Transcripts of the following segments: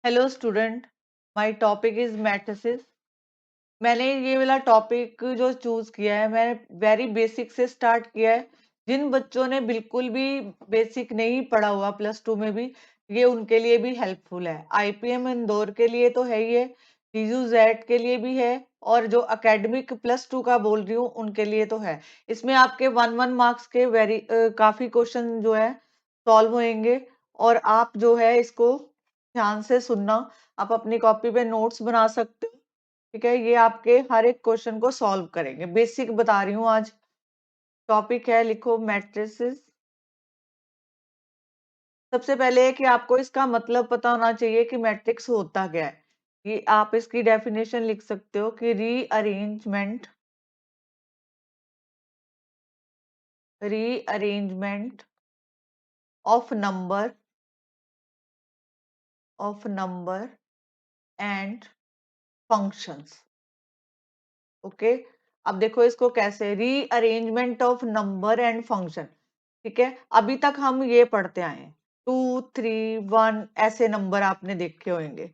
Hello student, my topic is matrices. मैंने ये वाला टॉपिक जो चूज किया है, मैंने वेरी बेसिक से स्टार्ट किया है। जिन बच्चों ने बिल्कुल भी बेसिक नहीं पढ़ा हुआ प्लस टू में भी, ये उनके लिए भी हेल्पफुल है। आईपीएम इंदौर के लिए तो है ही है, जीजू जेड के लिए भी है, और जो एकेडमिक प्लस टू का बोल रही हूँ उनके लिए तो है। इसमें आपके 1 1 मार्क्स के काफी क्वेश्चन जो है सॉल्व होंगे। और आप जो है इसको ध्यान से सुनना, आप अपनी कॉपी पे नोट्स बना सकते हो। ठीक है, ये आपके हर एक क्वेश्चन को सॉल्व करेंगे। बेसिक बता रही हूँ आज। टॉपिक है, लिखो मैट्रिसेस। सबसे पहले है कि आपको इसका मतलब पता होना चाहिए कि मैट्रिक्स होता क्या है। ये आप इसकी डेफिनेशन लिख सकते हो कि rearrangement of number and functions. Okay, अब देखो इसको कैसे, rearrangement of number and function. ठीक है, अभी तक हम ये पढ़ते आए हैं, 2 3 1 ऐसे नंबर आपने देखे होंगे।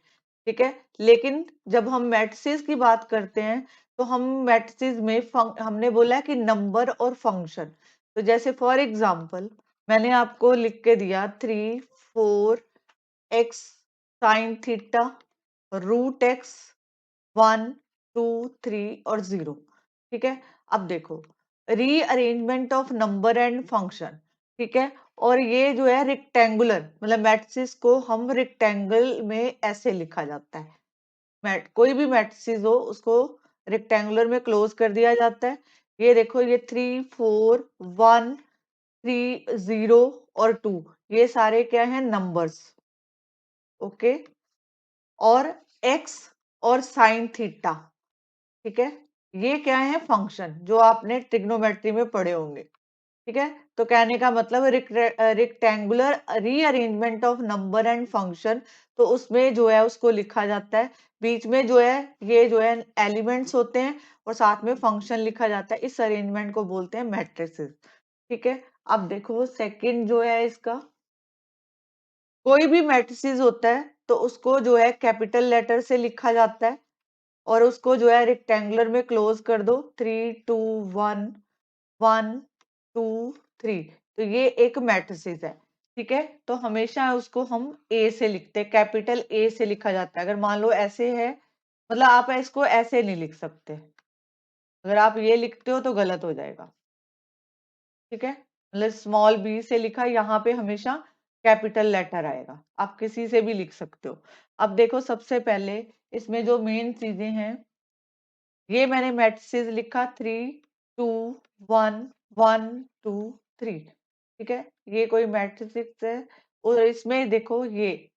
ठीक है, लेकिन जब हम मैट्रिसेस की बात करते हैं तो हम मैट्रिसेस में हमने बोला है कि नंबर और फंक्शन। तो जैसे फॉर एग्जांपल मैंने आपको लिख के दिया 3 4 x साइन थीटा √x 1 2 3 और 0। ठीक है, अब देखो rearrangement of number and function. ठीक है, और ये जो है रेक्टेंगुलर, मतलब मैट्रिक्स को हम रेक्टेंगल में ऐसे लिखा जाता है। कोई भी मैट्रिक्स हो उसको रेक्टेंगुलर में क्लोज कर दिया जाता है। ये देखो, ये 3 4 1 3 0 और 2, ये सारे क्या हैं, नंबर्स। ओके, और x और साइन थीटा, ठीक है, ये क्या है, फंक्शन जो आपने ट्रिग्नोमेट्री में पढ़े होंगे। ठीक है, तो कहने का मतलब rectangular rearrangement of number and function, तो उसमें जो है उसको लिखा जाता है, बीच में जो है ये जो है एलिमेंट्स होते हैं और साथ में फंक्शन लिखा जाता है। इस अरेंजमेंट को बोलते हैं मैट्रिसेस। ठीक है, अब देखो सेकंड जो है इसका, कोई भी मैट्रिसेस होता है तो उसको जो है कैपिटल लेटर से लिखा जाता है, और उसको जो है रेक्टेंगुलर में क्लोज कर दो, 3 2 1 1 2 3, तो ये एक मैट्रिसेस है। ठीक है, तो हमेशा उसको हम ए से लिखते हैं, कैपिटल ए से लिखा जाता है। अगर मान लो ऐसे है, मतलब आप इसको ऐसे नहीं लिख सकते, अगर आप ये लिखते हो तो गलत हो जाएगा। ठीक है, मतलब स्मॉल बी से लिखा, यहाँ पे हमेशा कैपिटल लेटर आएगा। आप किसी से भी लिख सकते हो। अब देखो सबसे पहले इसमें जो मेन चीजें हैं, ये मैंने मैट्रिसेस लिखा 3 2 1 1 2 3। ठीक है, ये कोई मैट्रिक्स है। और इसमें देखो ये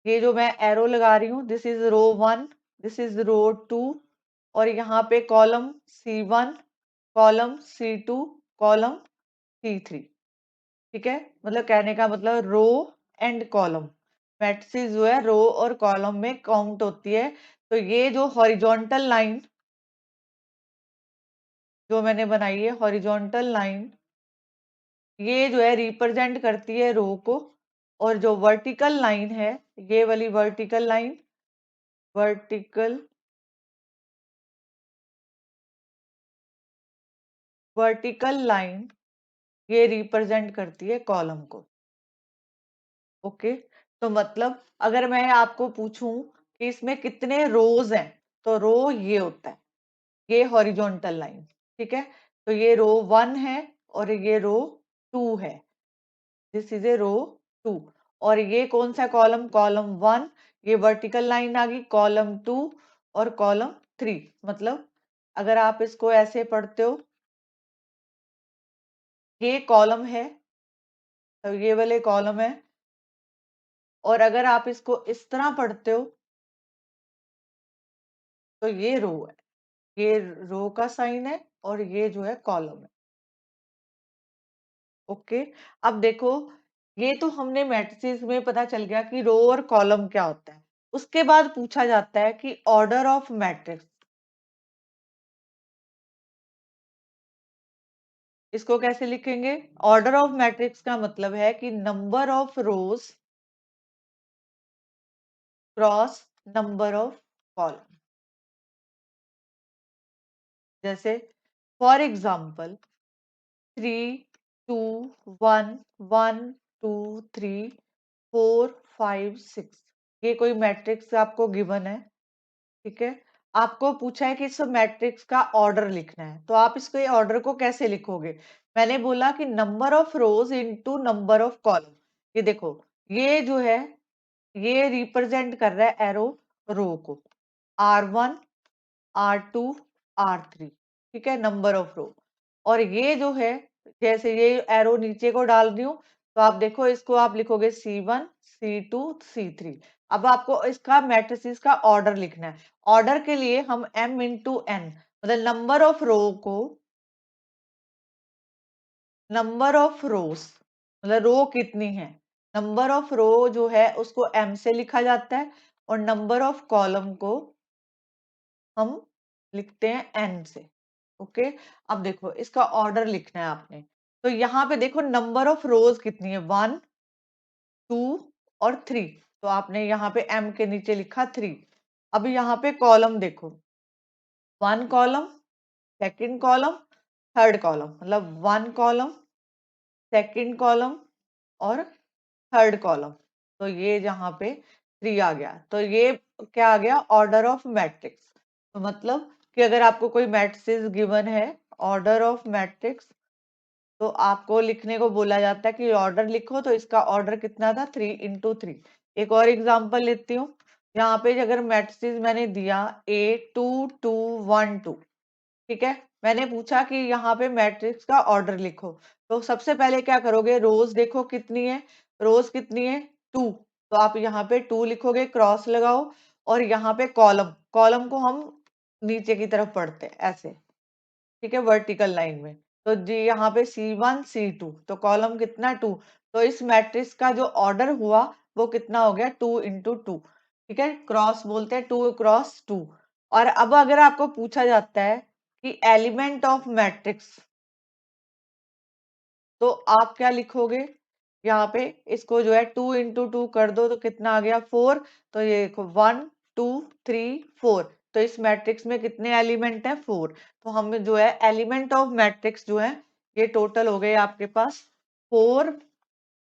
जो मैं एरो लगा रही हूँ, this is row 1, this is row 2, और यहाँ पे column C1, column C2, column C3। ठीक है, मतलब कहने का मतलब रो एंड कॉलम, मैट्रिसेस जो है रो और कॉलम में काउंट होती है। तो ये जो हॉरिजॉन्टल लाइन जो मैंने बनाई है, हॉरिजॉन्टल लाइन, ये जो है रिप्रेजेंट करती है रो को। और जो वर्टिकल लाइन है, ये वाली वर्टिकल वर्टिकल लाइन, ये रिप्रेजेंट करती है कॉलम को। ओके, तो मतलब अगर मैं आपको पूछूं कि इसमें कितने रोज हैं, तो रो ये होता है, ये हॉरिजॉन्टल लाइन। ठीक है, तो ये रो 1 है और ये रो 2 है, दिस इज ए रो 2। और ये कौन सा कॉलम, कॉलम 1, ये वर्टिकल लाइन आ गई, कॉलम 2 और कॉलम 3। मतलब अगर आप इसको ऐसे पढ़ते हो, ये कॉलम है, तो ये वाले कॉलम है। और अगर आप इसको इस तरह पढ़ते हो तो ये रो है, ये रो का साइन है और ये जो है कॉलम है। ओके, अब देखो ये तो हमने मैट्रिसेस में पता चल गया कि रो और कॉलम क्या होता है। उसके बाद पूछा जाता है कि ऑर्डर ऑफ मैट्रिक्स, इसको कैसे लिखेंगे। ऑर्डर ऑफ मैट्रिक्स का मतलब है कि number of rose cross number of column. जैसे फॉर एग्जाम्पल 3 2 1 1 2 3 4 5 6, ये कोई मैट्रिक्स आपको गिवन है। ठीक है, आपको पूछा है कि इस मैट्रिक्स का ऑर्डर लिखना है, तो आप इसके ऑर्डर को कैसे लिखोगे? मैंने बोला कि number of rose into number of column. ये देखो, ये जो है ये रिप्रेजेंट कर रहा है एरो रो को, R1 R2 R3। ठीक है, नंबर ऑफ रो। और ये जो है, जैसे ये एरो नीचे को डाल रही हूं, तो आप देखो इसको आप लिखोगे C1 C2 C3। अब आपको इसका मैट्रिसेस का ऑर्डर लिखना है। ऑर्डर के लिए हम m इंटू n, मतलब नंबर ऑफ रो को, नंबर ऑफ रोज मतलब रो कितनी है, नंबर ऑफ रो जो है उसको m से लिखा जाता है, और नंबर ऑफ कॉलम को हम लिखते हैं n से। ओके, अब देखो इसका ऑर्डर लिखना है आपने। तो यहाँ पे देखो नंबर ऑफ रोज कितनी है, 1 2 और 3। तो आपने यहाँ पे m के नीचे लिखा 3। अब यहाँ पे कॉलम देखो, 1 column, second column, third column, मतलब 1 कॉलम, सेकंड कॉलम और थर्ड कॉलम। तो ये जहाँ पे 3 आ गया, तो ये क्या आ गया, ऑर्डर ऑफ मैट्रिक्स। तो मतलब कि अगर आपको कोई मैट्रिक्स गिवन है, ऑर्डर ऑफ मैट्रिक्स, तो आपको लिखने को बोला जाता है कि ऑर्डर लिखो। तो इसका ऑर्डर कितना था, 3 × 3। एक और एग्जांपल लेती हूँ। यहाँ पे अगर मैट्रिक्स मैंने दिया A2 2 1 2, ठीक है, मैंने पूछा कि यहाँ पे मैट्रिक्स का ऑर्डर लिखो। तो सबसे पहले क्या करोगे, रोज देखो कितनी है, रोज कितनी है 2। तो आप यहाँ पे 2 लिखोगे, क्रॉस लगाओ। और यहाँ पे कॉलम, कॉलम को हम नीचे की तरफ पढ़ते हैं ऐसे, ठीक है, वर्टिकल लाइन में। तो जी यहाँ पे C1 C2, तो कॉलम कितना 2। तो इस मैट्रिक्स का जो ऑर्डर हुआ वो कितना हो गया, 2 × 2। ठीक है, क्रॉस बोलते हैं 2 × 2। और अब अगर आपको पूछा जाता है कि एलिमेंट ऑफ मैट्रिक्स, तो आप क्या लिखोगे, यहाँ पे इसको जो है 2 × 2 कर दो, तो कितना आ गया 4। तो ये देखो 1 2 3 4। तो इस मैट्रिक्स में कितने एलिमेंट हैं, 4। तो हम जो है एलिमेंट ऑफ मैट्रिक्स जो है, ये टोटल हो गए आपके पास 4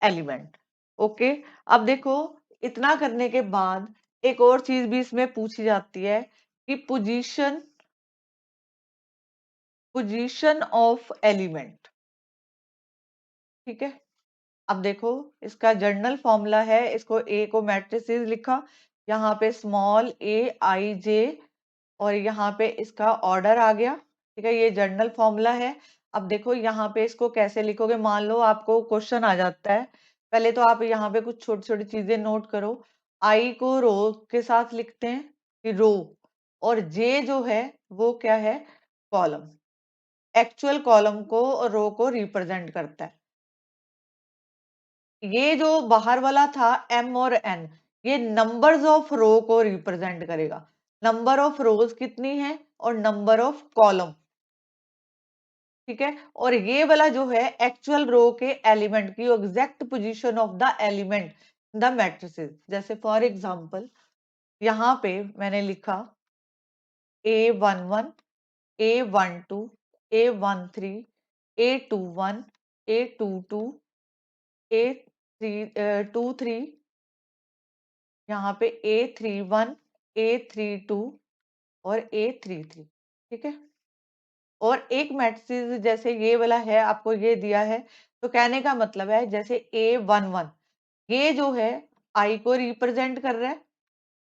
एलिमेंट। ओके, अब देखो इतना करने के बाद एक और चीज भी इसमें पूछी जाती है कि पोजीशन ऑफ एलिमेंट। ठीक है, अब देखो इसका जर्नल फॉर्मूला है, इसको ए को मैट्रिसेस लिखा, यहाँ पे स्मॉल a i j, और यहाँ पे इसका ऑर्डर आ गया। ठीक है, ये जर्नल फॉर्मूला है। अब देखो यहाँ पे इसको कैसे लिखोगे, मान लो आपको क्वेश्चन आ जाता है, पहले तो आप यहाँ पे कुछ छोटी छोटी चीजें नोट करो। आई को रो के साथ लिखते हैं कि रो, और जे जो है वो क्या है, कॉलम। एक्चुअल कॉलम को और रो को रिप्रेजेंट करता है। ये जो बाहर वाला था m और n, ये नंबर्स ऑफ रो को रिप्रेजेंट करेगा। नंबर ऑफ रोज कितनी है और नंबर ऑफ कॉलम। ठीक है, और ये वाला जो है एक्चुअल रो के एलिमेंट की exact position of the element in the matrices. जैसे फॉर एग्जांपल यहाँ पे मैंने लिखा A11 A12 A13 A21 A22 A23, यहाँ पे A31 A32 और A33। ठीक है, और एक मैट्रिक्स जैसे ये वाला है, आपको ये दिया है, तो कहने का मतलब है जैसे A11, ये जो है I को रिप्रेजेंट कर रहा है,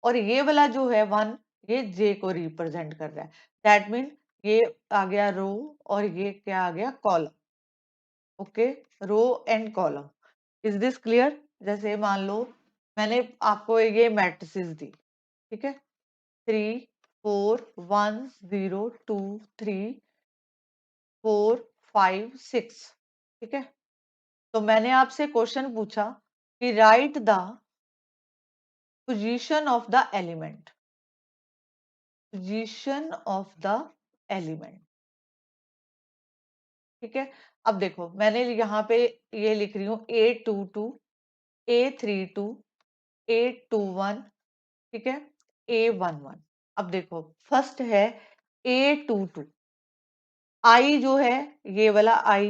और ये वाला जो है 1, ये J को रिप्रेजेंट कर रहा है। दैट मीन ये आ गया रो, और ये क्या आ गया, column. Okay, row and column. Is this clear? जैसे मान लो मैंने आपको ये मैट्रिसेस दी, ठीक है, 3 4 1 0 2 3 4 5 6। ठीक है, तो मैंने आपसे क्वेश्चन पूछा कि right the position of the element, position of the element. ठीक है, अब देखो मैंने यहाँ पे ये लिख रही हूँ A22 A32 A21 ठीक है, A11। अब देखो फर्स्ट है A22। आई जो है, ये वाला आई,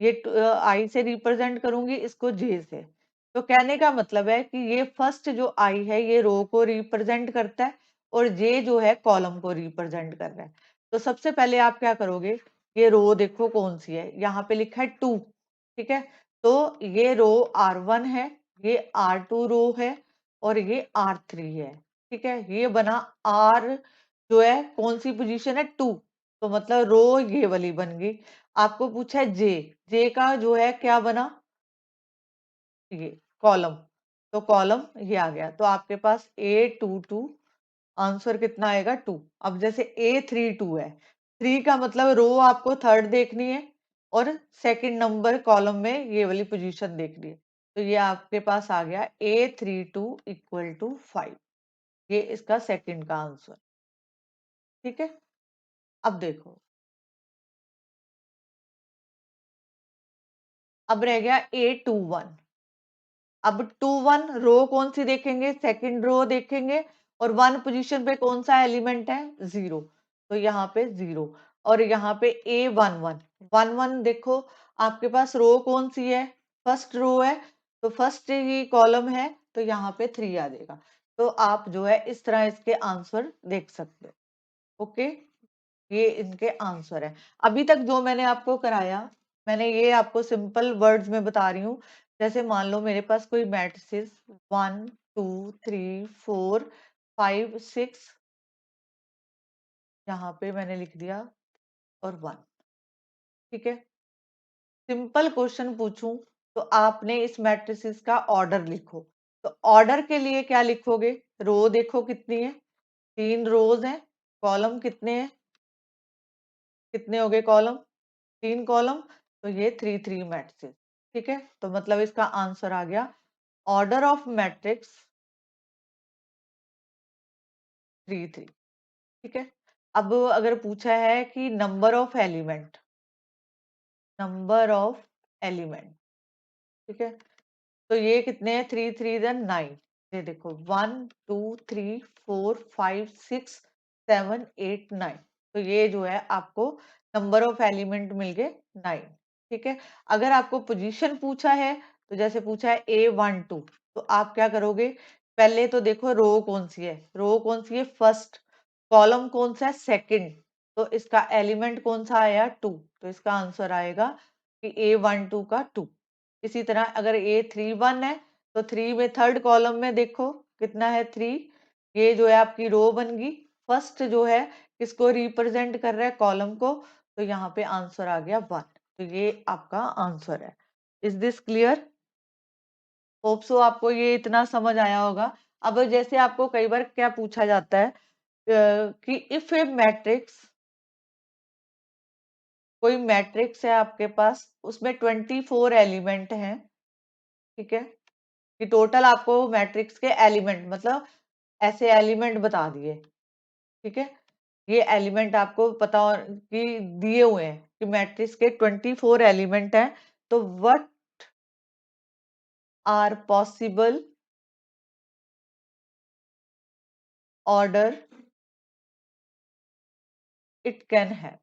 ये आई से रिप्रेजेंट करूंगी इसको जे से। तो कहने का मतलब है कि ये फर्स्ट जो आई है ये रो को रिप्रेजेंट करता है और जे जो है कॉलम को रिप्रेजेंट कर रहा है। तो सबसे पहले आप क्या करोगे, ये रो देखो कौन सी है, यहाँ पे लिखा है 2। ठीक है, तो ये रो R1 है, ये R2 रो है और ये R3 है। ठीक है, ये बना R जो है कौन सी पोजीशन है, 2। तो मतलब रो ये वाली बन गई। आपको पूछा है जे, जे का जो है क्या बना, ये कॉलम। तो कॉलम ये आ गया, तो आपके पास A22 आंसर कितना आएगा, 2। अब जैसे A32 है, 3 का मतलब रो आपको थर्ड देखनी है और सेकंड नंबर कॉलम में ये वाली पोजीशन देखनी है। तो ये आपके पास आ गया A32 इक्वल टू 5। ये इसका सेकंड का आंसर। ठीक है, अब देखो, अब रह गया A21। अब 2 1 रो कौन सी देखेंगे, सेकंड रो देखेंगे और 1 पोजीशन पे कौन सा एलिमेंट है, 0। तो यहाँ पे 0। और यहाँ पे A11, 11 देखो आपके पास रो कौन सी है, फर्स्ट रो है, तो फर्स्ट ही कॉलम है, तो यहाँ पे 3 आ जाएगा। तो आप जो है इस तरह इसके आंसर देख सकते हो। ओके, ये इनके आंसर है। अभी तक जो मैंने आपको कराया, मैंने ये आपको सिंपल वर्ड्स में बता रही हूँ। जैसे मान लो मेरे पास कोई मैट्रिसेस 1 2 3 4 5 6, यहाँ पे मैंने लिख दिया और 1। ठीक है, सिंपल क्वेश्चन पूछूं तो आपने इस मैट्रिसेस का ऑर्डर लिखो। तो ऑर्डर के लिए क्या लिखोगे, रो देखो कितनी है, 3 रोज हैं, कॉलम कितने हैं, कितने हो गए कॉलम, 3 कॉलम, तो ये 3 3 मैट्रिक्स। ठीक है, तो मतलब इसका आंसर आ गया ऑर्डर ऑफ मैट्रिक्स 3 3। ठीक है, अब अगर पूछा है कि number of element, number of element, ठीक है, तो ये कितने हैं, 3 3 देन 9। ये देखो 1 2 3 4 5 6 7 8 9। तो ये जो है आपको नंबर ऑफ एलिमेंट मिल गए 9। ठीक है, अगर आपको पोजीशन पूछा है, तो जैसे पूछा है A12, तो आप क्या करोगे, पहले तो देखो रो कौन सी है, रो कौन सी है, फर्स्ट। कॉलम कौन सा है, सेकंड। तो इसका एलिमेंट कौन सा आया, 2। तो इसका आंसर आएगा कि A12 का 2। इसी तरह अगर A31 है, तो 3 में थर्ड कॉलम में देखो कितना है, 3। ये जो है आपकी रो बन गई। फर्स्ट जो है किसको रिप्रेजेंट कर रहा है, कॉलम को। तो यहाँ पे आंसर आ गया 1। तो ये आपका आंसर है। Is this clear? Hope so आपको ये इतना समझ आया होगा। अब जैसे आपको कई बार क्या पूछा जाता है कि इफ ए मैट्रिक्स, कोई मैट्रिक्स है आपके पास, उसमें 24 एलिमेंट हैं। ठीक है, कि टोटल आपको मैट्रिक्स के एलिमेंट मतलब ऐसे एलिमेंट बता दिए। ठीक है, ये एलिमेंट आपको पता कि दिए हुए हैं कि मैट्रिक्स के 24 एलिमेंट हैं। तो what are possible order it can है।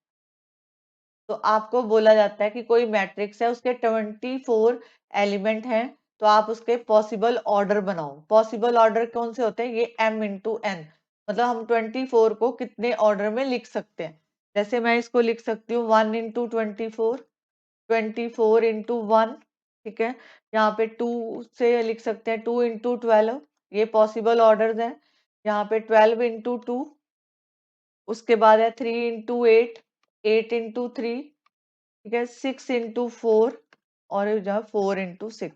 तो आपको बोला जाता है कि कोई मैट्रिक्स है, उसके 24 एलिमेंट हैं, तो आप उसके पॉसिबल ऑर्डर बनाओ। पॉसिबल ऑर्डर कौन से होते हैं, ये m×n, मतलब हम 24 को कितने ऑर्डर में लिख सकते हैं। जैसे मैं इसको लिख सकती हूँ 1 × 24, 24 × 1। ठीक है, यहाँ पे 2 से लिख सकते हैं 2 × 12, ये पॉसिबल ऑर्डर्स हैं। यहाँ पे 12 × 2, उसके बाद है 3 × 8, 8 × 3, ठीक है, 6 × 4 और जो 4 × 6।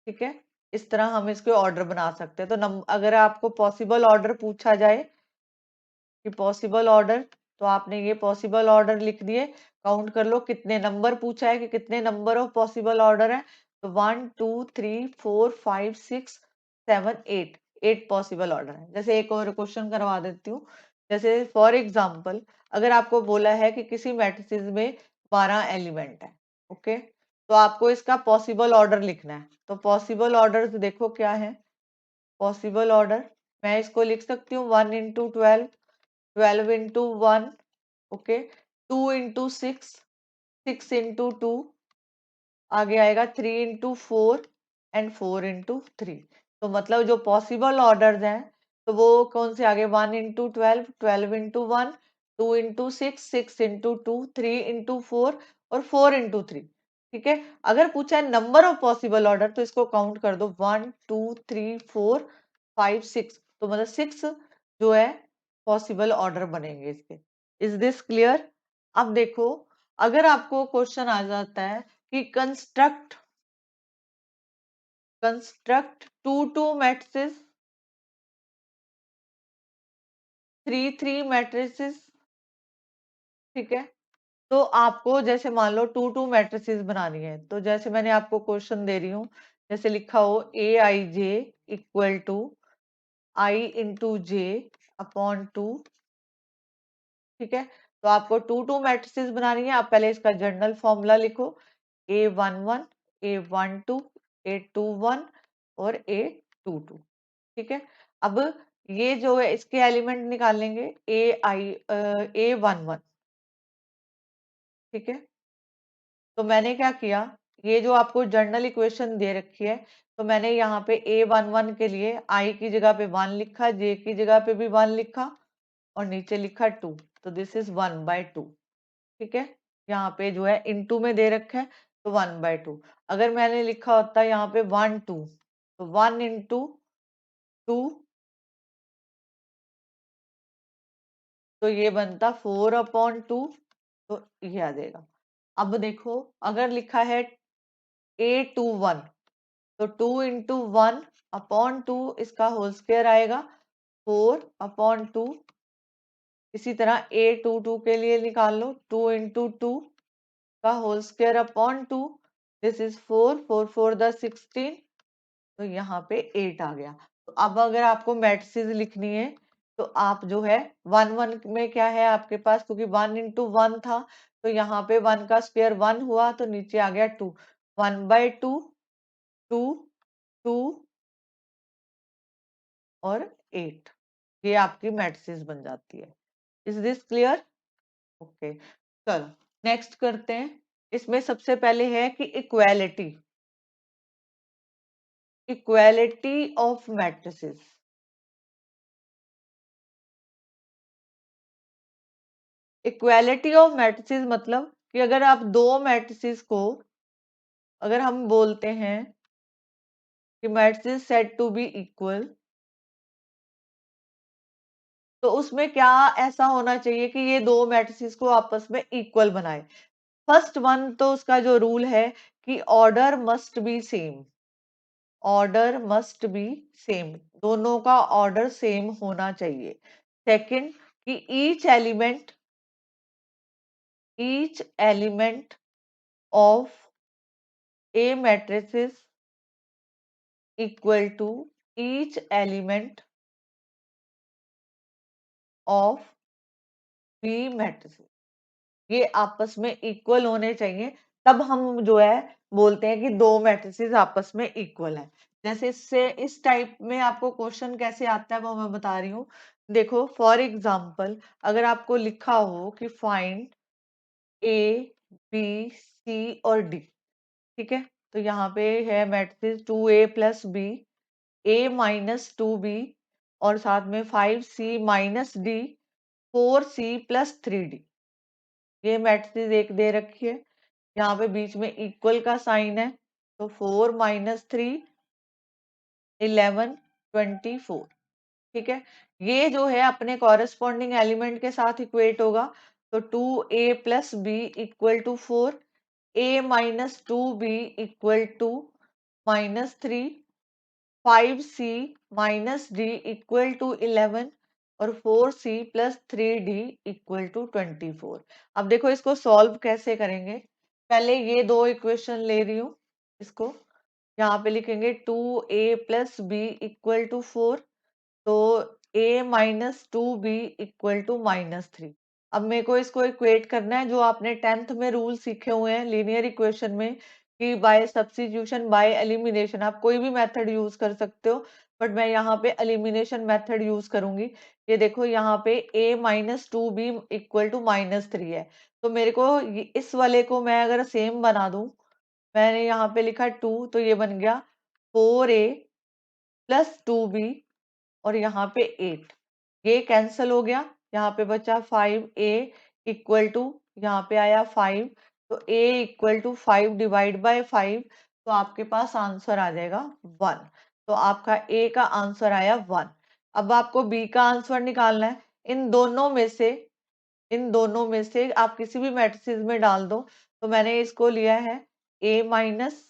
ठीक है, इस तरह हम इसके ऑर्डर बना सकते हैं। तो अगर आपको पॉसिबल ऑर्डर पूछा जाए कि पॉसिबल ऑर्डर, तो आपने ये पॉसिबल ऑर्डर लिख दिए। काउंट कर लो कितने नंबर पूछा है, कि कितने नंबर ऑफ पॉसिबल ऑर्डर है। तो 1 2 3 4 5 6 7 8, 8 पॉसिबल ऑर्डर है। जैसे एक और क्वेश्चन करवा देती हूँ। जैसे फॉर एग्जाम्पल, अगर आपको बोला है कि किसी मैट्रिक्स में 12 एलिमेंट है, ओके, तो आपको इसका पॉसिबल ऑर्डर लिखना है। तो पॉसिबल ऑर्डर देखो क्या है, पॉसिबल ऑर्डर मैं इसको लिख सकती हूँ 1 into 12, 12 into 1, okay, 2 into 6, 6 into 2, आगे आएगा 3 इंटू 4 एंड 4 इंटू 3। तो मतलब जो पॉसिबल ऑर्डर्स हैं तो वो कौन से आगे, 1 into 12, 12 into 1, 2 into 6, 6 into 2, 3 into 4 और 4 इंटू 3। ठीक है, अगर पूछा है नंबर ऑफ पॉसिबल ऑर्डर तो इसको काउंट कर दो, 1 2 3 4 5 6, तो मतलब 6 जो है पॉसिबल ऑर्डर बनेंगे इसके। Is this clear? अब देखो, अगर आपको क्वेश्चन आ जाता है कि कंस्ट्रक्ट 2 मैट्रिसेस, 3 मैट्रिसेस, ठीक है, तो आपको जैसे मान लो 2 मैट्रिसेस बनानी है, तो जैसे मैंने आपको क्वेश्चन दे रही हूँ, जैसे लिखा हो a i j equal to i into j upon 2, ठीक है, तो आपको 2 मैट्रिसेस बनानी है। आप पहले इसका जनरल फॉर्मूला लिखो, A11, A12, A21 और A22, ठीक है। अब ये जो है इसके एलिमेंट निकालेंगे, A11, ठीक है। तो मैंने क्या किया, ये जो आपको जर्नल इक्वेशन दे रखी है, तो मैंने यहाँ पे A11 के लिए I की जगह पे 1 लिखा, J की जगह पे भी 1 लिखा और नीचे लिखा 2, तो दिस इज 1/2, ठीक है। यहाँ पे जो है इनटू में दे रखा है तो 1/2। अगर मैंने लिखा होता यहाँ पे 1 2, तो 1 इंटू 2, तो ये बनता 4/2, तो ये आ जाएगा। अब देखो, अगर लिखा है A21, तो 2 इंटू 1/2 इसका होल स्क्वायर आएगा 4/2। इसी तरह A22 के लिए निकाल लो, 2 इंटू 2 का whole square upon 2, this is 4, 4 4 the 16, तो यहाँ पे 8 आ गया। तो अब अगर आपको मैट्रिसेस लिखनी है तो आप जो है 1 1 में क्या है आपके पास, क्योंकि 1 इंटू 1 था, तो यहाँ पे 1 का स्क्वायर 1 हुआ, तो नीचे आ गया 2, 1/2, 2, 2 और 8, ये आपकी मैट्रिसेस बन जाती है। Is this clear? ओके, चलो नेक्स्ट करते हैं। इसमें सबसे पहले है कि equality, equality of matrices. Equality of matrices मतलब कि अगर आप दो मैट्रिसेस को, अगर हम बोलते हैं कि matrices said to B equal, तो उसमें क्या ऐसा होना चाहिए कि ये दो मैट्रिसेस को आपस में इक्वल बनाए। फर्स्ट वन तो उसका जो रूल है कि order must be same, order must be same, दोनों का ऑर्डर सेम होना चाहिए। सेकंड कि each element of A matrices equal to each element of B matrices, ये आपस में इक्वल होने चाहिए, तब हम जो है बोलते हैं कि दो मैट्रिसेस आपस में इक्वल है। जैसे इससे इस टाइप में आपको क्वेश्चन कैसे आता है वो मैं बता रही हूँ। देखो फॉर एग्जांपल, अगर आपको लिखा हो कि फाइंड ए बी सी और डी, ठीक है, तो यहाँ पे है matrix 2A plus B, A-2B और साथ में 5C minus D, 4C plus 3D, ये मैट्रिक्स एक दे रखी है। यहाँ पे बीच में इक्वल का साइन है, तो 4 माइनस 3 11 24, ठीक है। ये जो है अपने कॉरेस्पॉन्डिंग एलिमेंट के साथ इक्वेट होगा, तो 2A plus B equal to 4, A-2B equal to -3, 5C minus D equal to 11 और 4C plus 3D equal to 24। अब देखो इसको सॉल्व कैसे करेंगे। पहले ये दो इक्वेशन ले रही हूँ, इसको यहाँ पे लिखेंगे 2A plus B equal to 4, तो A-2B इक्वल टू -3। अब मेरे को इसको इक्वेट करना है, जो आपने 10th में रूल सीखे हुए हैं लीनियर इक्वेशन में कि बाय सब्स्टिट्यूशन, बाय एलिमिनेशन, आप कोई भी मेथड यूज कर सकते हो, बट मैं यहाँ पे एलिमिनेशन मेथड यूज करूंगी। ये देखो यहाँ पे a minus two B equal to -3 है, तो मेरे को इस वाले को मैं अगर सेम बना दूं, मैंने यहाँ पे लिखा 2, तो ये बन गया 4a प्लस 2b और यहाँ पे 8, ये कैंसल हो गया, यहाँ पे बचा 5a इक्वल टू, यहाँ पे आया 5, तो a equal to 5 divide by 5, तो आपके पास आंसर आ जाएगा 1। तो आपका a का आंसर आया 1। अब आपको b का आंसर निकालना है। इन दोनों में से आप किसी भी मैट्रिसेस में डाल दो। तो मैंने इसको लिया है a minus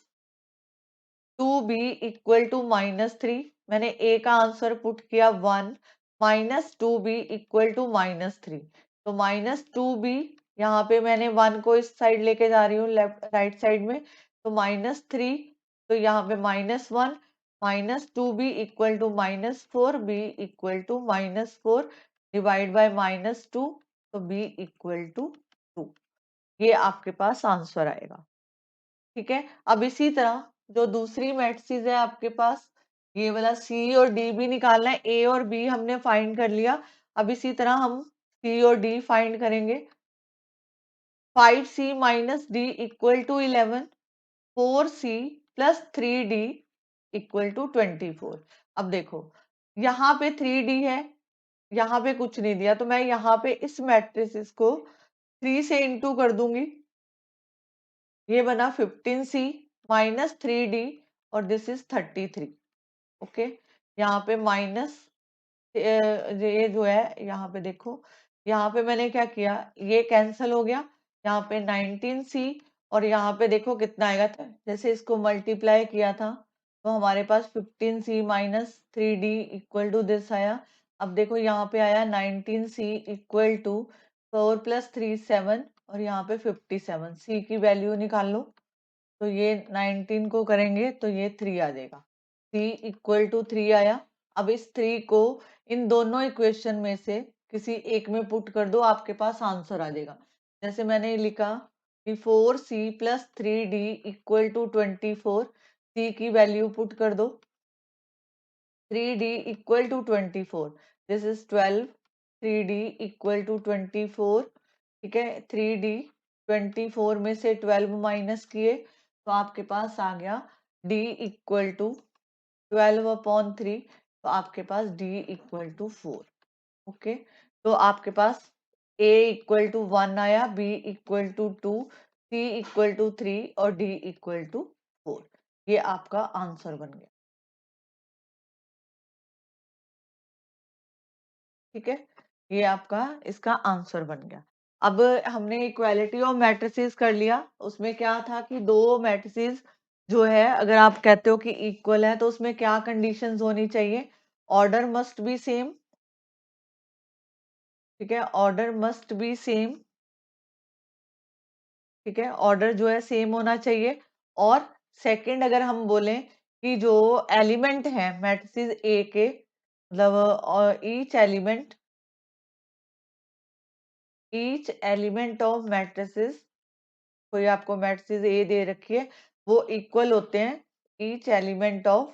2b equal to -3, मैंने a का आंसर पुट किया 1, माइनस 2b इक्वल टू -3, तो -2b, यहाँ पे मैंने 1 को इस साइड लेके जा रही हूँ, लेफ्ट राइट साइड में, तो -3, तो यहाँ पे -1, -2b equal to -4, b equal to -4 divide by -2, तो b इक्वल टू 2, ये आपके पास आंसर आएगा। ठीक है, अब इसी तरह जो दूसरी मैट्रिसेस है आपके पास, ये वाला सी और डी भी निकालना है। ए और बी हमने फाइंड कर लिया, अब इसी तरह हम सी और डी फाइंड करेंगे। 5c minus D equal to 11, 4c plus 3d equal to 24। अब देखो यहाँ पे 3d है, यहाँ पे कुछ नहीं दिया, तो मैं यहाँ पे इस मैट्रिसेस को 3 से इंटू कर दूंगी, ये बना 15c माइनस 3d और दिस इज 33। ओके, यहाँ पे माइनस, ये जो है यहाँ पे देखो, यहाँ पे मैंने क्या किया, ये कैंसल हो गया, यहाँ पे 19c और यहाँ पे देखो कितना आएगा था, जैसे इसको मल्टीप्लाई किया था तो हमारे पास 15c minus 3d equal to this आया। अब देखो यहाँ पे आया 19c इक्वल टू 4 प्लस 3 7 और यहाँ पे 57, c की वैल्यू निकाल लो, तो ये 19 को करेंगे तो ये 3 आ जाएगा, c इक्वल टू 3 आया। अब इस 3 को इन दोनों इक्वेशन में से किसी एक में पुट कर दो, आपके पास आंसर आ जाएगा। जैसे मैंने लिखा कि 4c plus 3d equal to 24, c की वैल्यू पुट कर दो, 3d equal to 24, this is 12, 3d equal to 24। ठीक है, 3d 24 में से 12 माइनस किए तो आपके पास आ गया d इक्वल टू 12/3, तो आपके पास d इक्वल टू 4। ओके, तो आपके पास a इक्वल टू 1 आया, b equal to 2, c equal to 3 और d इक्वल टू 4, ये आपका आंसर बन गया। ठीक है, ये आपका इसका आंसर बन गया। अब हमने इक्वालिटी ऑफ मैट्रिसेस कर लिया, उसमें क्या था कि दो मैट्रिसेस जो है अगर आप कहते हो कि इक्वल है तो उसमें क्या कंडीशंस होनी चाहिए, ऑर्डर मस्ट बी सेम। ठीक है, ऑर्डर मस्ट बी सेम। ठीक है, ऑर्डर जो है सेम होना चाहिए। और सेकंड अगर हम बोलें कि जो एलिमेंट है मैट्रिसेस ए के, मतलब ईच एलिमेंट ऑफ मैट्रिसेस, कोई आपको मैट्रिसेस ए दे रखी है, वो इक्वल होते हैं each element of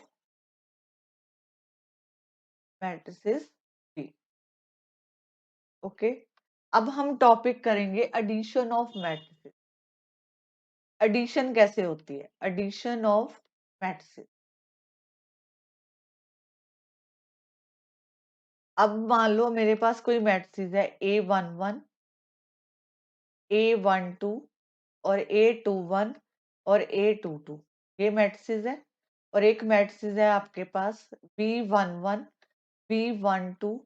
matrices B. Okay, अब हम टॉपिक करेंगे एडिशन ऑफ मैट्रिसेस। एडिशन कैसे होती है, एडिशन ऑफ मैट्रिसेस। अब मान लो मेरे पास कोई मैट्रिसेस है A11, A12 और A21 और A22, ये मैट्रिसेस है। और एक मैट्रिसेस है आपके पास B11, B12,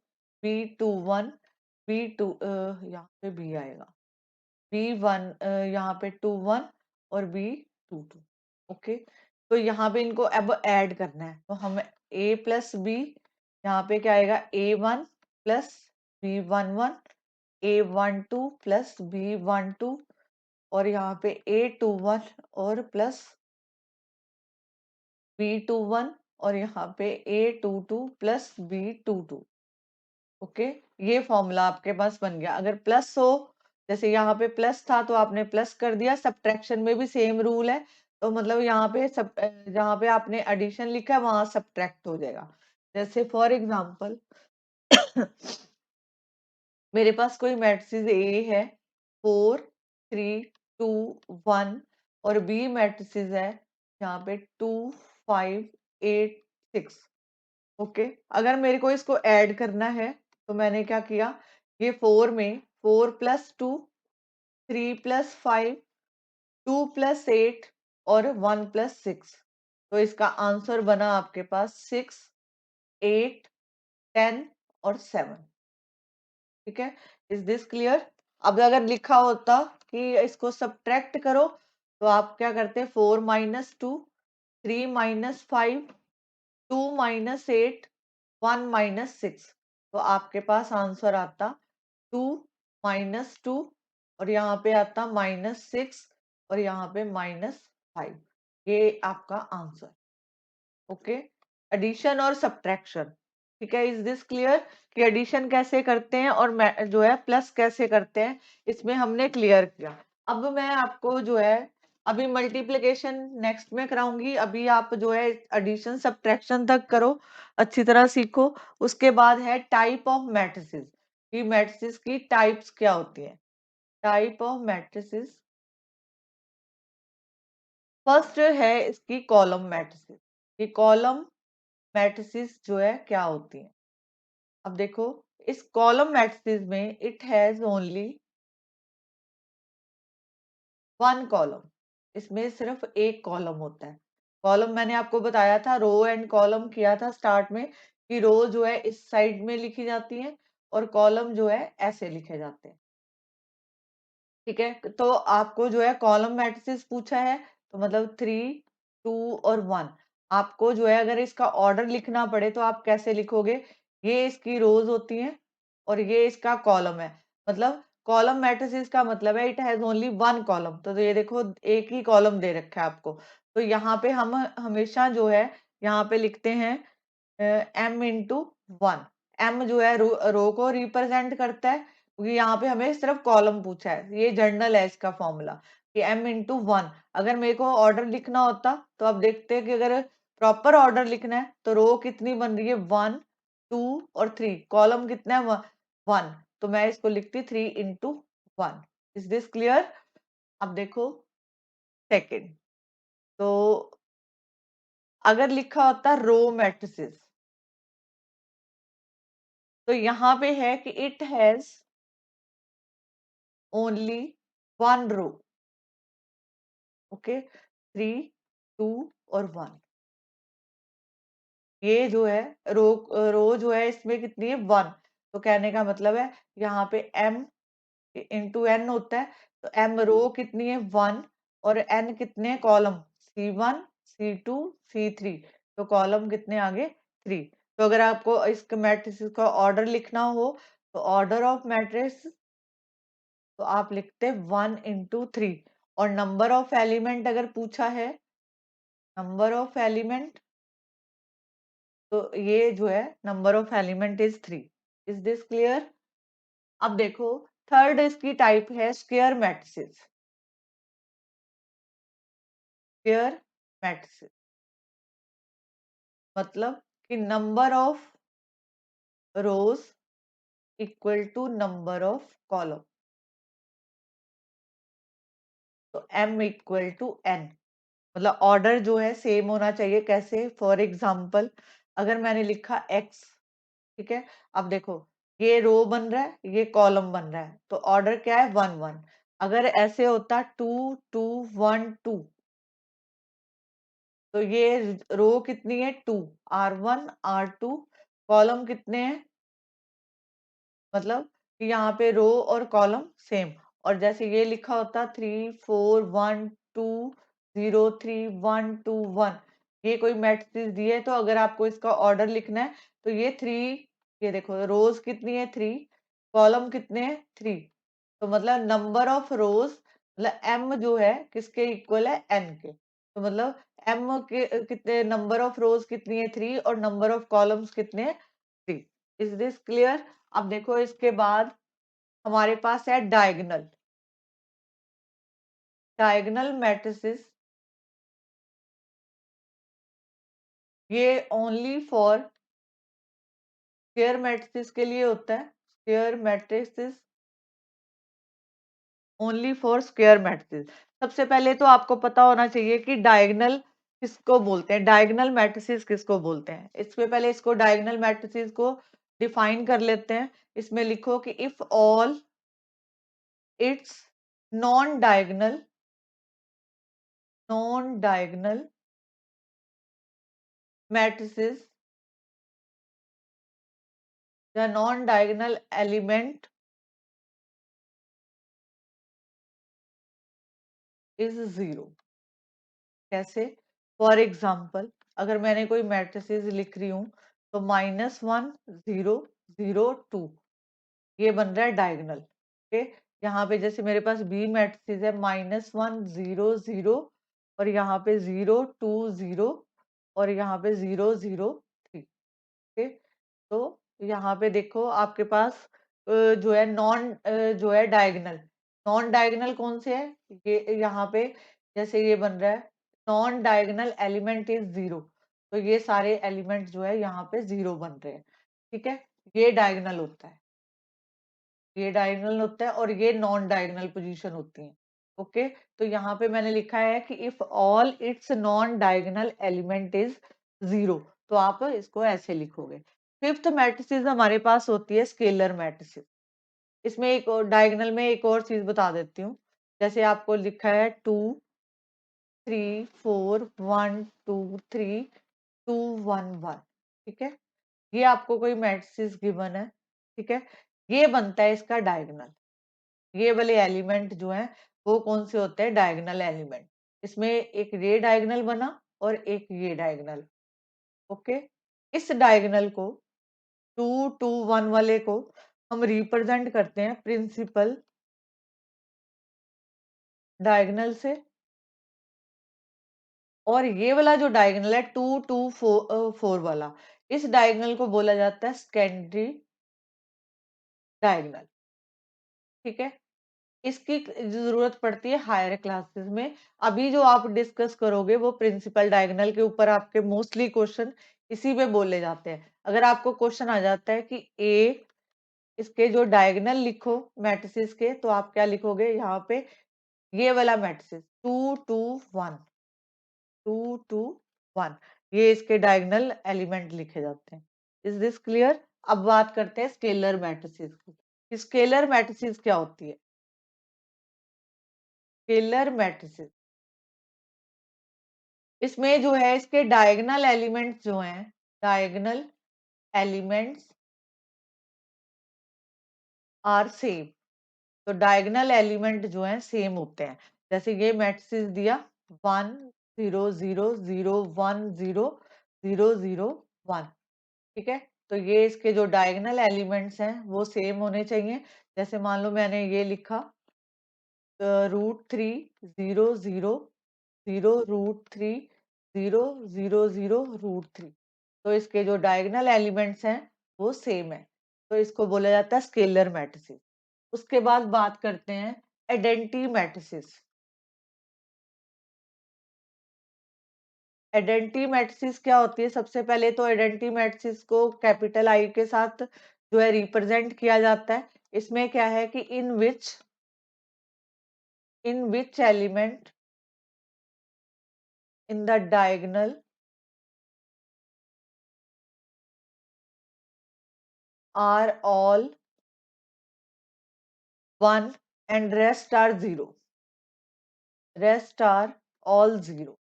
B21, B2, यहाँ पे B आएगा, B1, यहाँ पे 21 और B22। ओके, तो यहाँ पे इनको अब ऐड करना है, तो हम A प्लस बी, यहाँ पे क्या आएगा A1 plus B11, A12 plus B12 और यहाँ पे A21 और प्लस B21 और यहाँ पे A22 प्लस B22। ओके, ये फॉर्मूला आपके पास बन गया। अगर प्लस हो, जैसे यहाँ पे प्लस था तो आपने प्लस कर दिया, सब्ट्रैक्शन में भी सेम रूल है, तो मतलब यहाँ पे सब जहाँ पे आपने एडिशन लिखा है वहां सब्ट्रैक्ट हो जाएगा। जैसे फॉर एग्जांपल मेरे पास कोई मैट्रिक्स ए है 4 3 2 1 और बी मैट्रिक्स है यहाँ पे 2 5 8 6। ओके, अगर मेरे को इसको ऐड करना है तो मैंने क्या किया, ये 4 में 4 प्लस 2 3 प्लस 5 2 प्लस 8 और 1 प्लस 6। तो इसका आंसर बना आपके पास 6 8 10 और 7। ठीक है, इज दिस क्लियर? अब अगर लिखा होता कि इसको सब्ट्रैक्ट करो तो आप क्या करते, 4 माइनस 2 3 माइनस 5 2 माइनस 8 1 माइनस 6। तो आपके पास आंसर आता 2 माइनस 2 और यहाँ पे आता -6 और यहाँ पे -5। ये आपका आंसर। ओके, एडिशन और सब्ट्रैक्शन। ठीक है, इज दिस क्लियर कि एडिशन कैसे करते हैं और जो है प्लस कैसे करते हैं, इसमें हमने क्लियर किया। अब मैं आपको जो है अभी मल्टीप्लिकेशन नेक्स्ट में कराऊंगी, अभी आप जो है एडिशन सब्ट्रैक्शन तक करो, अच्छी तरह सीखो। उसके बाद है टाइप ऑफ मैट्रिसेस, कि मैट्रिसेस की टाइप्स क्या होती है। टाइप ऑफ मैट्रिसेस, फर्स्ट है इसकी कॉलम मैट्रिसेस। ये कॉलम मैट्रिसेस जो है क्या होती है। अब देखो, इस कॉलम मैट्रिसेस में it has only one column, इसमें सिर्फ एक कॉलम होता है। कॉलम मैंने आपको बताया था, रो एंड कॉलम किया था स्टार्ट में, कि रो जो है इस साइड में लिखी जाती है और कॉलम जो है ऐसे लिखे जाते हैं। ठीक है, तो आपको जो है कॉलम मैट्रिसेस पूछा है, तो मतलब 3 2 और 1। आपको जो है अगर इसका ऑर्डर लिखना पड़े तो आप कैसे लिखोगे, ये इसकी रोज होती हैं और ये इसका कॉलम है। मतलब कॉलम मैट्रिसेस का मतलब है it has only one column. तो ये देखो एक ही कॉलम दे रखा है आपको, तो यहाँ पे हम हमेशा जो है यहाँ पे लिखते हैं m इंटू 1। m जो है रो को रिप्रेजेंट करता है, क्योंकि यहाँ पे हमें सिर्फ कॉलम पूछा है, ये जर्नल है इसका फॉर्मूला कि m इंटू 1। अगर मेरे को ऑर्डर लिखना होता तो अब देखते हैं कि अगर प्रॉपर ऑर्डर लिखना है तो रो कितनी बन रही है, 1 2 और 3, कॉलम कितना है 1, तो मैं इसको लिखती 3 इंटू 1। Is this clear? अब देखो सेकेंड, तो अगर लिखा होता रो मैट्रिसेस, तो यहाँ पे है कि it has only one row. Okay, 3 2 और 1। ये जो है रो रो जो है इसमें कितनी है 1। तो कहने का मतलब है यहाँ पे m इंटू n होता है, तो m रो कितनी है 1 और n कितने कॉलम, C1 C2 C3। तो कॉलम कितने आगे 3। तो अगर आपको इस मैट्रिक्स का ऑर्डर लिखना हो तो ऑर्डर ऑफ मैट्रिक्स, तो आप लिखते 1 इंटू 3। और नंबर ऑफ एलिमेंट अगर पूछा है, नंबर ऑफ एलिमेंट, तो ये जो है number of element is 3। Is this clear? अब देखो थर्ड इसकी टाइप है स्क्वायर मैट्रिसेस। स्क्वायर मैट्रिसेस मतलब कि number of rows equal to number of column, तो m इक्वल टू n। मतलब ऑर्डर जो है सेम होना चाहिए। कैसे, फॉर एग्जाम्पल अगर मैंने लिखा x, ठीक है, अब देखो ये रो बन रहा है ये कॉलम बन रहा है, तो ऑर्डर क्या है 1 1। अगर ऐसे होता 2 2 1 2, तो ये रो कितनी है 2, R1 R2, कॉलम कितने हैं, मतलब कि यहाँ पे रो और कॉलम सेम। और जैसे ये लिखा होता 3 4 1 2 0 3 1 2 1, ये कोई मैट्रिक्स दी है, तो अगर आपको इसका ऑर्डर लिखना है तो ये 3, ये देखो रोज कितनी है 3, कॉलम कितने हैं 3। तो मतलब नंबर ऑफ रोज, मतलब m जो है किसके इक्वल है n के, तो मतलब m के कितने नंबर ऑफ रोज कितनी है 3 और नंबर ऑफ कॉलम्स कितने हैं 3। Is this clear? अब देखो इसके बाद हमारे पास है डायगोनल। डायगोनल मैट्रिसेस ये ओनली फॉर स्क्वायर मैट्रिसेस के लिए होता है। Square matrices only for square matrices. सबसे पहले तो आपको पता होना चाहिए कि डायगोनल किसको बोलते हैं, डायगोनल मैट्रिसेस किसको बोलते हैं। इससे पहले इसको डायगोनल मैट्रिसेस को डिफाइन कर लेते हैं। इसमें लिखो कि if all it's non diagonal matrices, the non-diagonal element is zero। कैसे? फॉर एग्जाम्पल, अगर मैंने कोई मैट्रिसेस लिख रही हूं तो -1 0 0 2 ये बन रहा है डायगोनल। ओके, यहाँ पे जैसे मेरे पास बी मैट्रिसेस है -1 0 0 और यहाँ पे 0 2 0 और यहाँ पे 0 0 3। ओके, तो यहाँ पे देखो आपके पास जो है जो है डायगोनल, नॉन डायगोनल कौन से है, ये यहाँ पे जैसे ये बन रहा है non diagonal element is zero, तो ये सारे एलिमेंट जो है यहाँ पे जीरो बन रहे हैं। ठीक है, ये डायगोनल होता है, ये डायगोनल होता है और ये नॉन डायगोनल पोजीशन होती है। ओके, तो यहाँ पे मैंने लिखा है कि if all it's non diagonal element is zero, तो आप इसको ऐसे लिखोगे। फिफ्थ मैट्रिसेस हमारे पास होती है स्केलर मैट्रिसेस। इसमें एक और डायगोनल में एक और चीज बता देती हूँ। जैसे आपको लिखा है 2 3 4 1 2 3 2 1 1। ठीक है, ये आपको कोई मैट्रिसेस गिवन है। ठीक है, ये बनता है इसका डायगोनल। ये वाले एलिमेंट जो है वो कौन से होते हैं, डायगोनल एलिमेंट। इसमें एक ये डायगोनल बना और एक ये डायगोनल। ओके, इस डायगोनल को 2 2 1 वाले को हम रिप्रेजेंट करते हैं प्रिंसिपल डायगोनल से, और ये वाला जो डायगोनल है 2 2 4 वाला, इस डायगोनल को बोला जाता है सेकेंडरी डायगोनल। ठीक है, इसकी जरूरत पड़ती है हायर क्लासेस में। अभी जो आप डिस्कस करोगे वो प्रिंसिपल डायगोनल के ऊपर आपके मोस्टली क्वेश्चन इसी पे बोले जाते हैं। अगर आपको क्वेश्चन आ जाता है कि ए इसके जो डायगोनल लिखो मैट्रिसेस के, तो आप क्या लिखोगे यहाँ पे, ये वाला मैट्रिसेस 2 2 1 2 2 1, ये इसके डायगोनल एलिमेंट लिखे जाते हैं। Is this clear? अब बात करते हैं स्केलर मैट्रिसेस की। स्केलर मैट्रिसेस क्या होती है? स्केलर मैट्रिसेस, इसमें जो है इसके डायगोनल एलिमेंट्स जो हैं, डायगोनल एलिमेंट्स आर सेम। तो डायगोनल एलिमेंट जो हैं सेम होते हैं। जैसे ये मैट्रिक्स दिया 1 0 0 0 1 0 0 0 1। ठीक है, तो ये इसके जो डायगोनल एलिमेंट्स हैं वो सेम होने चाहिए। जैसे मान लो मैंने ये लिखा √3 0 0 0 √3 0 0 0 √3, तो इसके जो डायगोनल एलिमेंट्स हैं वो सेम है, तो इसको बोला जाता है स्केलर मैट्रिसेस। उसके बाद बात करते हैं आइडेंटिटी मैट्रिसेस। आइडेंटिटी मैट्रिसेस क्या होती है? सबसे पहले तो आइडेंटिटी मैट्रिसेस को कैपिटल आई के साथ जो है रिप्रेजेंट किया जाता है। इसमें क्या है कि in which element in the diagonal are all 1 and rest are 0, rest are all 0,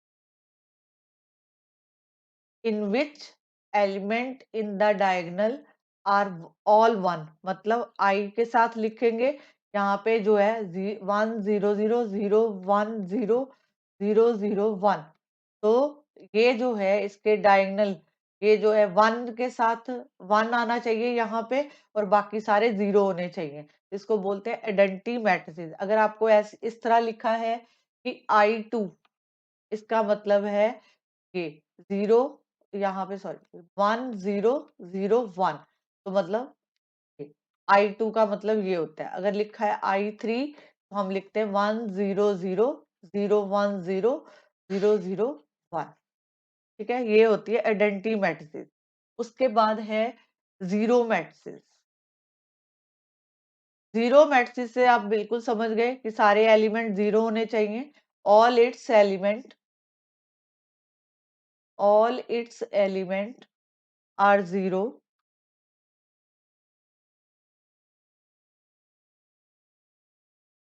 in which element in the diagonal are all 1, मतलब I के साथ लिखेंगे। यहाँ पे जो है 1 0 0 0 1 0 0 0 1, तो ये जो है इसके डायगोनल, ये जो है 1 के साथ 1 आना चाहिए यहाँ पे और बाकी सारे 0 होने चाहिए। इसको बोलते हैं आइडेंटिटी मैट्रिसेस। अगर आपको ऐसे इस तरह लिखा है कि I2, इसका मतलब है ये 0, यहाँ पे सॉरी 1 0 0 1, तो मतलब I2 का मतलब ये होता है। अगर लिखा है I3 तो हम लिखते हैं 1 0 0 0 1 0 0 0 1। ठीक है, ये होती है आइडेंटिटी मैट्रिसेस। उसके बाद है जीरो मैट्रिसेस। जीरो मैट्रिसेस से आप बिल्कुल समझ गए कि सारे एलिमेंट जीरो होने चाहिए। All its elements are zero.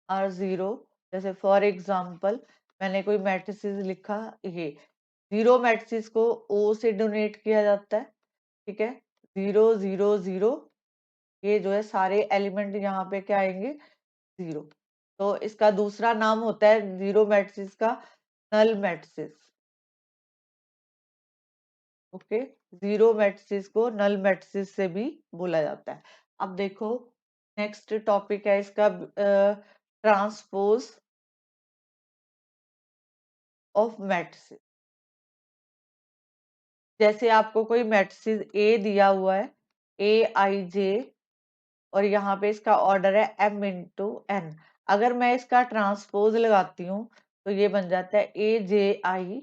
Are zero. जैसे फॉर एग्जांपल मैंने कोई मैट्रिसेस लिखा, ये जीरो मैट्रिसेस को ओ से डोनेट किया जाता है। ठीक है, 0 0 0, ये जो है सारे एलिमेंट यहाँ पे क्या आएंगे, जीरो। तो इसका दूसरा नाम होता है जीरो मैट्रिसेस का नल मैट्रिसेस। ओके, जीरो मैट्रिसेस को नल मैट्रिसेस से भी बोला जाता है। अब देखो, नेक्स्ट टॉपिक है इसका ट्रांसपोज ऑफ मैट्रिसेस। जैसे आपको कोई मैट्रिसेस ए दिया हुआ है, AIJ, और यहाँ पे इसका ऑर्डर है M × N। अगर मैं इसका ट्रांसपोज लगाती हूँ तो ये बन जाता है AJI,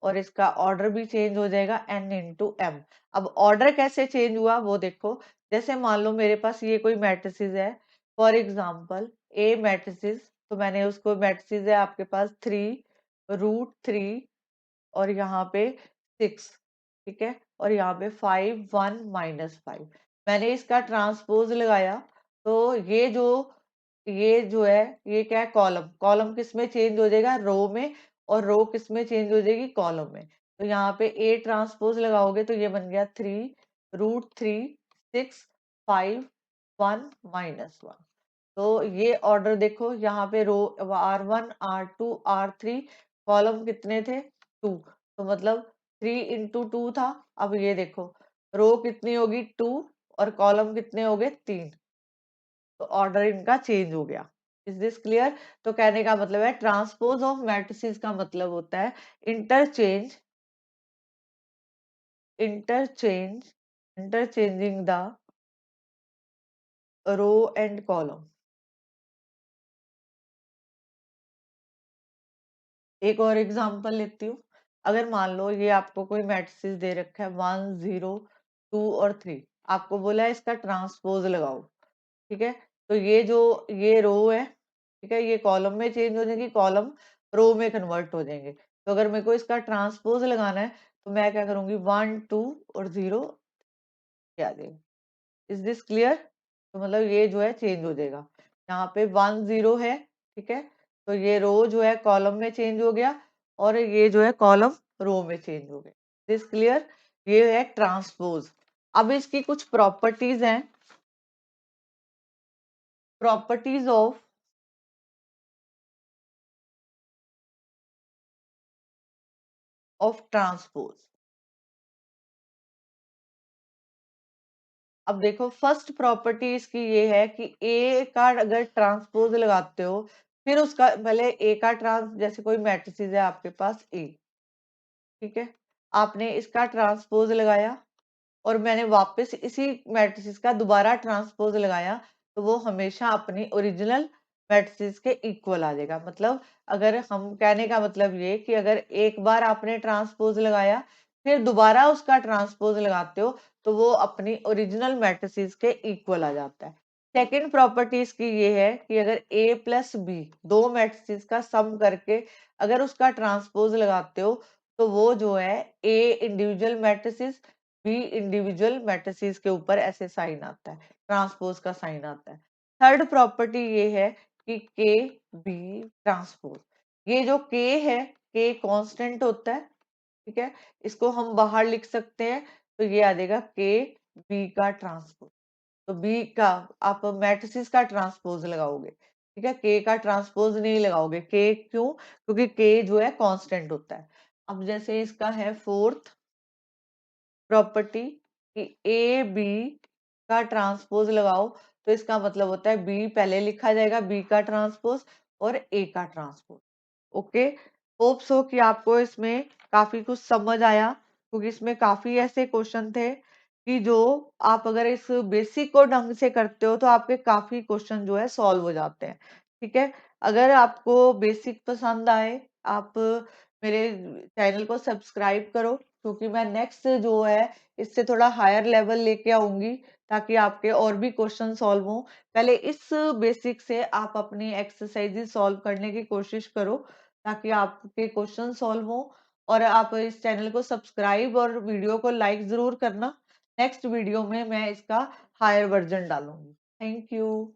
और इसका ऑर्डर भी चेंज हो जाएगा N × M। अब ऑर्डर कैसे चेंज हुआ वो देखो। जैसे मान लो मेरे पास ये कोई मैट्रिसेस है, फॉर एग्जाम्पल A मैट्रिसेस, तो मैंने उसको मैट्रिसेस है आपके पास 3 √3 और यहाँ पे 6। ठीक है, और यहाँ पे 5 1 -5। मैंने इसका ट्रांसपोज लगाया तो ये जो है ये क्या है, कॉलम। कॉलम किस में चेंज हो जाएगा, रो में, और रो किस में चेंज हो जाएगी, कॉलम में। तो यहाँ पे A ट्रांसपोज लगाओगे तो ये बन गया 3 √3 6 5 1 -1। तो ये ऑर्डर देखो, यहाँ पे रो R1 R2 R3, कॉलम कितने थे, 2। तो मतलब 3 × 2 था। अब ये देखो, रो कितनी होगी, 2, और कॉलम कितने हो गए, 3। तो ऑर्डर इनका चेंज हो गया। Is this clear? तो कहने का मतलब है ट्रांसपोज ऑफ मैट्रिसेस का मतलब होता है interchange interchange interchanging the row and column. एक और एग्जांपल लेती हूँ। अगर मान लो ये आपको कोई मैट्रिसेस दे रखा है 1 0 2 और 3, आपको बोला है इसका ट्रांसपोज लगाओ। ठीक है, तो ये रो है, ठीक है, ये कॉलम में चेंज हो जाएगी, कॉलम रो में कन्वर्ट हो जाएंगे। तो अगर मेरे को इसका ट्रांसपोज लगाना है तो मैं क्या करूंगी, 1 2 और 0 आ जाएगा। Is this clear? तो मतलब ये जो है चेंज हो जाएगा। यहाँ पे 1 0 है, ठीक है, तो ये रो जो है कॉलम में चेंज हो गया, और ये जो है कॉलम रो में चेंज हो गया। This clear? ये है ट्रांसपोज। अब इसकी कुछ प्रॉपर्टीज हैं। Properties of transpose. अब देखो, फर्स्ट प्रॉपर्टी इसकी ये है कि ए का अगर ट्रांसपोज लगाते हो, फिर उसका पहले ए का जैसे कोई मैट्रिसेस है आपके पास ए, ठीक है, आपने इसका ट्रांसपोज लगाया और मैंने वापस इसी मैट्रिसेस का दोबारा ट्रांसपोज लगाया, तो वो हमेशा अपनी ओरिजिनल मैट्रिसेस के इक्वल आ जाएगा। मतलब अगर हम कहने का मतलब ये कि अगर एक बार आपने ट्रांसपोज लगाया फिर दोबारा उसका ट्रांसपोज लगाते हो तो वो अपनी ओरिजिनल मैट्रिसेस के इक्वल आ जाता है। सेकेंड प्रॉपर्टी इसकी ये है कि अगर A+B दो मैट्रिसेस का सम करके अगर उसका ट्रांसपोज लगाते हो तो वो जो है A individual matrices B individual matrices के ऊपर ऐसे साइन आता है, ट्रांसपोज का साइन आता है। थर्ड प्रॉपर्टी ये है कि के बी ट्रांसपोज। ये जो के है, के कांस्टेंट होता है, ठीक है, इसको हम बाहर लिख सकते हैं, तो ये आ जाएगा के बी का ट्रांसपोज। तो बी का आप मैट्रिसेस का ट्रांसपोज लगाओगे, ठीक है, के का ट्रांसपोज नहीं लगाओगे। के क्यों? क्योंकि के जो है कांस्टेंट होता है। अब जैसे इसका है फोर्थ प्रॉपर्टी कि ए बी का ट्रांसपोज लगाओ, तो इसका मतलब होता है बी पहले लिखा जाएगा, बी का ट्रांसपोज और ए का ट्रांसपोज। ओके, होप सो कि आपको इसमें काफी कुछ समझ आया, क्योंकि इसमें काफी ऐसे क्वेश्चन थे कि जो आप अगर इस बेसिक को ढंग से करते हो तो आपके काफी क्वेश्चन जो है सॉल्व हो जाते हैं। ठीक है, अगर आपको बेसिक पसंद आए, आप मेरे चैनल को सब्सक्राइब करो, क्योंकि मैं नेक्स्ट जो है इससे थोड़ा हायर लेवल लेके आऊंगी, ताकि आपके और भी क्वेश्चन सॉल्व हों। पहले इस बेसिक से आप अपनी एक्सरसाइजेज सॉल्व करने की कोशिश करो, ताकि आपके क्वेश्चन सॉल्व हों। और आप इस चैनल को सब्सक्राइब और वीडियो को लाइक जरूर करना। नेक्स्ट वीडियो में मैं इसका हायर वर्जन डालूंगी। Thank you.